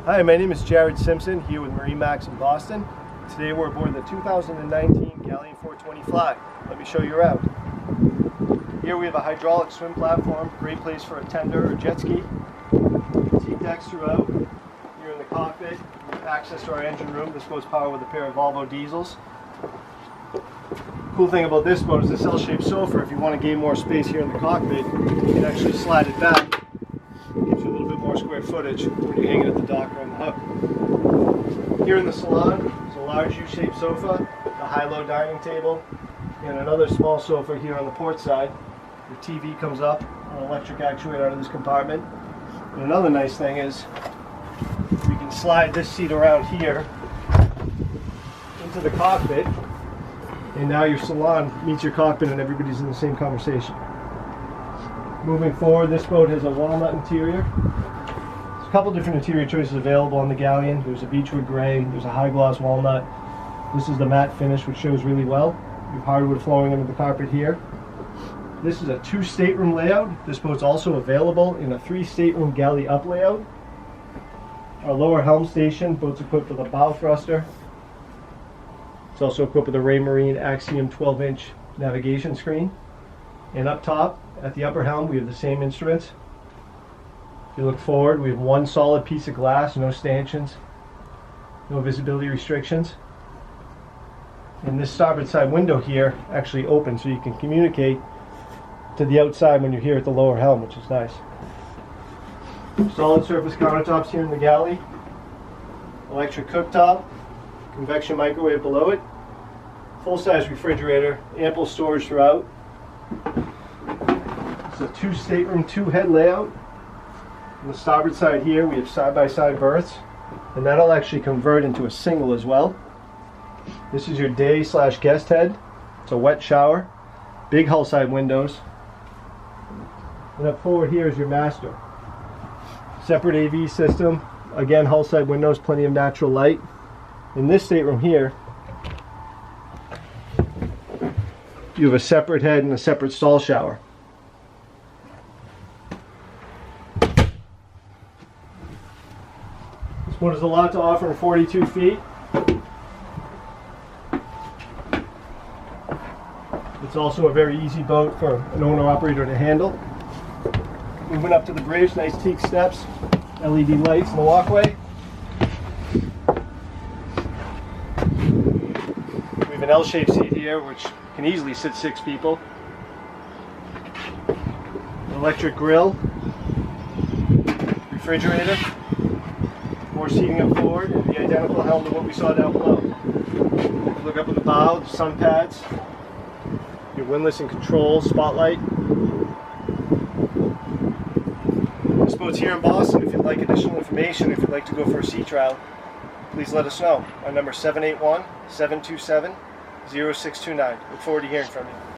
Hi, my name is Jared Simpson here with MarineMax in Boston. Today we're aboard the 2019 Galeon 420 Fly. Let me show you around. Here we have a hydraulic swim platform, great place for a tender or jet ski. Seat decks throughout. Here in the cockpit, we have access to our engine room. This boat's powered with a pair of Volvo diesels. Cool thing about this boat is this L-shaped sofa. If you want to gain more space here in the cockpit, you can actually slide it back. Gives you a little bit more square footage when you're hanging at the dock or on the hook. Here in the salon is a large U-shaped sofa, a high-low dining table, and another small sofa here on the port side. The TV comes up, an electric actuator out of this compartment. And another nice thing is we can slide this seat around here into the cockpit, and now your salon meets your cockpit and everybody's in the same conversation. Moving forward, this boat has a walnut interior. There's a couple different interior choices available on the Galeon. There's a beechwood gray, there's a high gloss walnut. This is the matte finish, which shows really well. We have hardwood flowing under the carpet here. This is a 2-stateroom layout. This boat's also available in a 3-stateroom galley up layout. Our lower helm station, boat's equipped with a bow thruster. It's also equipped with a Raymarine Axiom 12-inch navigation screen. And up top, at the upper helm, we have the same instruments. If you look forward, we have one solid piece of glass, no stanchions, no visibility restrictions. And this starboard side window here actually opens so you can communicate to the outside when you're here at the lower helm, which is nice. Solid surface countertops here in the galley. Electric cooktop, convection microwave below it. Full-size refrigerator, ample storage throughout. It's a 2-stateroom, 2-head layout. On the starboard side here, we have side-by-side berths, and that'll actually convert into a single as well. This is your day/guest head. It's a wet shower, big hull side windows, and up forward here is your master. Separate AV system, again hull side windows, plenty of natural light. In this stateroom here, you have a separate head and a separate stall shower. This boat has a lot to offer in 42 feet. It's also a very easy boat for an owner-operator to handle. Moving up to the bridge, nice teak steps, LED lights in the walkway. We have an L-shaped seat here, which can easily sit 6 people. An electric grill, refrigerator, more seating up forward, and the identical helm to what we saw down below. Look up at the bow, the sun pads, your windlass and controls, spotlight. This boat's here in Boston. If you'd like additional information, if you'd like to go for a sea trial, please let us know. Our number is 781-727-0629. Look forward to hearing from you.